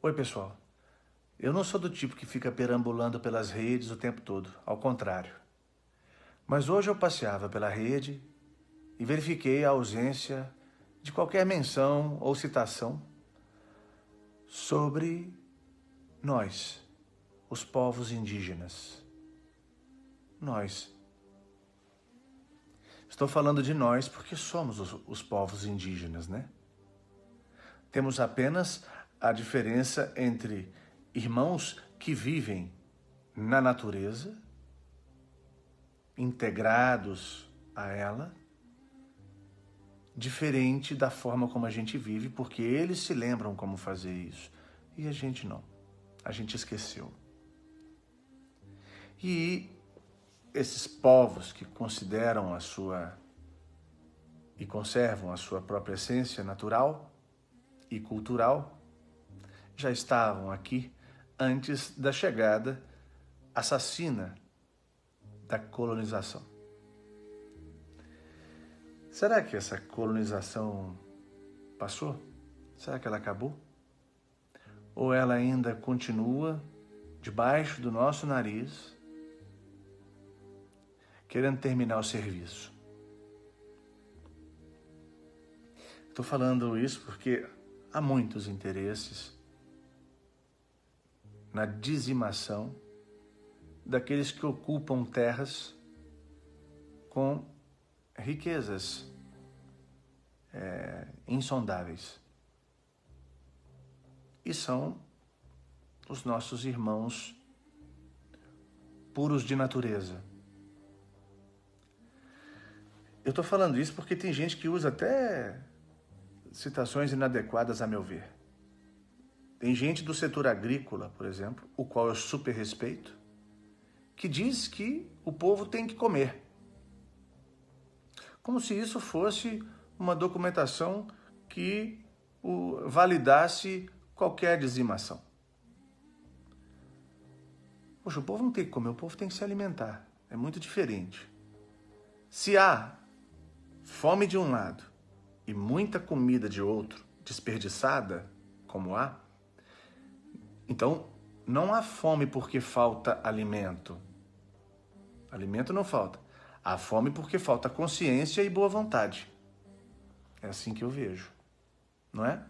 Oi, pessoal. Eu não sou do tipo que fica perambulando pelas redes o tempo todo, ao contrário. Mas hoje eu passeava pela rede e verifiquei a ausência de qualquer menção ou citação sobre nós, os povos indígenas. Nós. Estou falando de nós porque somos os povos indígenas, né? Temos apenas a diferença entre irmãos que vivem na natureza, integrados a ela, diferente da forma como a gente vive, porque eles se lembram como fazer isso e a gente não. A gente esqueceu. E esses povos que consideram a sua e conservam a sua própria essência natural e cultural já estavam aqui antes da chegada assassina da colonização. Será que essa colonização passou? Será que ela acabou? Ou ela ainda continua debaixo do nosso nariz, querendo terminar o serviço? Estou falando isso porque há muitos interesses na dizimação daqueles que ocupam terras com riquezas insondáveis. E são os nossos irmãos puros de natureza. Eu estou falando isso porque tem gente que usa até citações inadequadas, a meu ver. Tem gente do setor agrícola, por exemplo, o qual eu super respeito, que diz que o povo tem que comer. Como se isso fosse uma documentação que validasse qualquer dizimação. Poxa, o povo não tem que comer, o povo tem que se alimentar. É muito diferente. Se há fome de um lado e muita comida de outro, desperdiçada, como há, então não há fome porque falta alimento. Alimento não falta. Há fome porque falta consciência e boa vontade. É assim que eu vejo, não é?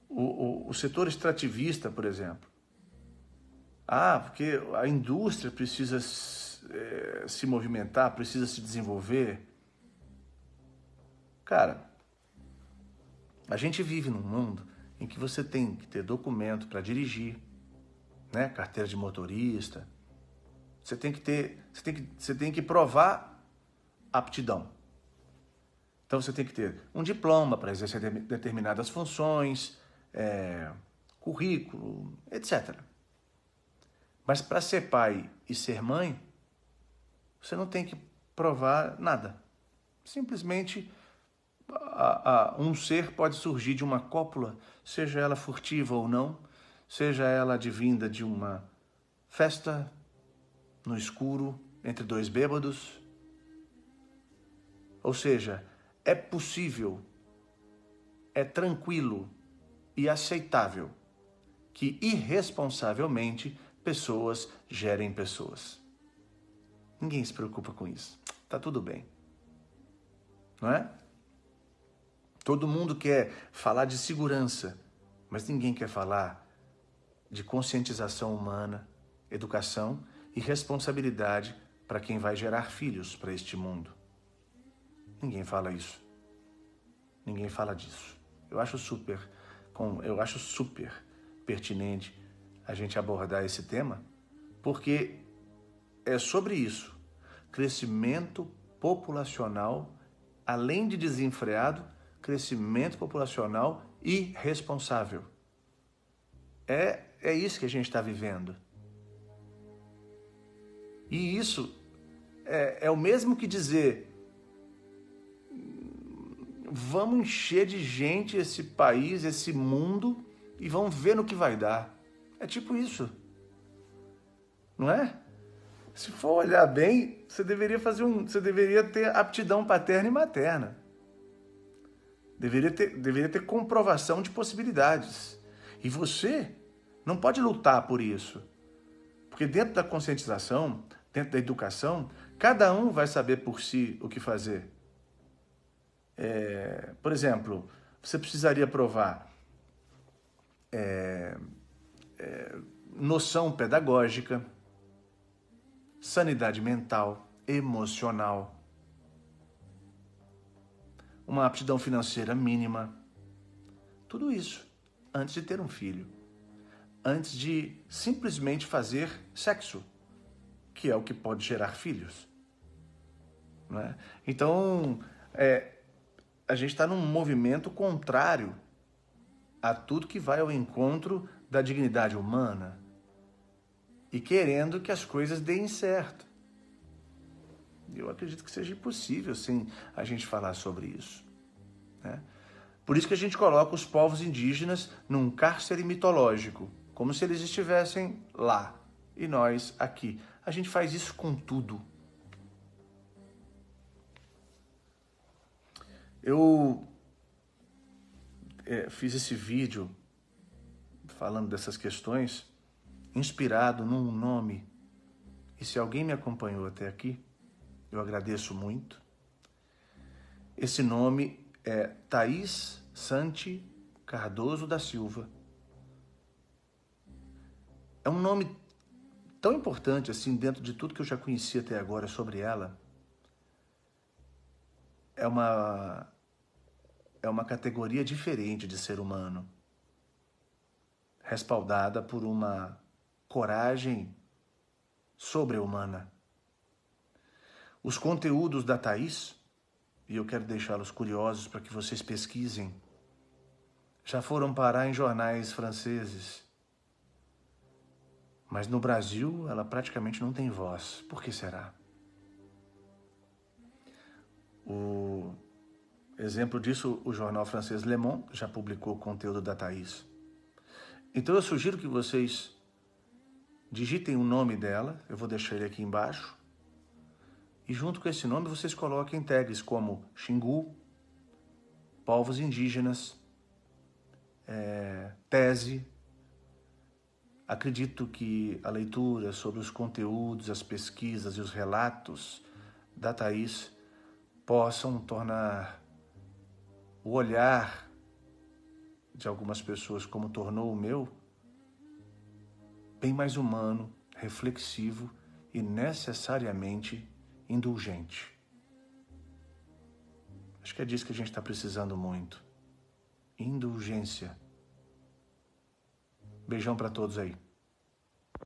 O setor extrativista, por exemplo. Porque a indústria precisa se movimentar, precisa se desenvolver. Cara, a gente vive num mundo em que você tem que ter documento para dirigir, né? Carteira de motorista. Você tem que provar aptidão. Então você tem que ter um diploma para exercer determinadas funções, currículo, etc. Mas para ser pai e ser mãe, você não tem que provar nada. Simplesmente um ser pode surgir de uma cópula, seja ela furtiva ou não, seja ela advinda de uma festa no escuro entre dois bêbados. Ou seja, é possível, é tranquilo e aceitável que irresponsavelmente pessoas gerem pessoas. Ninguém se preocupa com isso. Tá tudo bem. Não é? Todo mundo quer falar de segurança, mas ninguém quer falar de conscientização humana, educação e responsabilidade para quem vai gerar filhos para este mundo. Ninguém fala isso. Ninguém fala disso. Eu acho super pertinente a gente abordar esse tema, porque é sobre isso. Crescimento populacional, além de desenfreado, crescimento populacional irresponsável. É isso que a gente está vivendo. E isso é o mesmo que dizer: vamos encher de gente esse país, esse mundo, e vamos ver no que vai dar. É tipo isso. Não é? Se for olhar bem, você deveria ter aptidão paterna e materna. Deveria ter comprovação de possibilidades. E você não pode lutar por isso. Porque dentro da conscientização, dentro da educação, cada um vai saber por si o que fazer. Por exemplo, você precisaria provar noção pedagógica, sanidade mental, emocional, uma aptidão financeira mínima. Tudo isso antes de ter um filho. Antes de simplesmente fazer sexo, que é o que pode gerar filhos. Não é? Então, a gente está num movimento contrário a tudo que vai ao encontro da dignidade humana e querendo que as coisas deem certo. Eu acredito que seja impossível sem a gente falar sobre isso, né? Por isso que a gente coloca os povos indígenas num cárcere mitológico, como se eles estivessem lá e nós aqui. A gente faz isso com tudo. Eu fiz esse vídeo falando dessas questões inspirado num nome. E se alguém me acompanhou até aqui, eu agradeço muito. Esse nome é Thaís Santi Cardoso da Silva. É um nome tão importante assim dentro de tudo que eu já conheci até agora sobre ela. É uma categoria diferente de ser humano, respaldada por uma coragem sobre-humana. Os conteúdos da Thaís, e eu quero deixá-los curiosos para que vocês pesquisem, já foram parar em jornais franceses. Mas no Brasil, ela praticamente não tem voz. Por que será? O exemplo disso, o jornal francês Le Monde já publicou o conteúdo da Thaís. Então eu sugiro que vocês digitem o nome dela, eu vou deixar ele aqui embaixo, e junto com esse nome vocês coloquem tags como Xingu, povos indígenas, tese. Acredito que a leitura sobre os conteúdos, as pesquisas e os relatos da Thaís possam tornar o olhar de algumas pessoas, como tornou o meu, bem mais humano, reflexivo e necessariamente indulgente. Acho que é disso que a gente está precisando muito. Indulgência. Beijão para todos aí.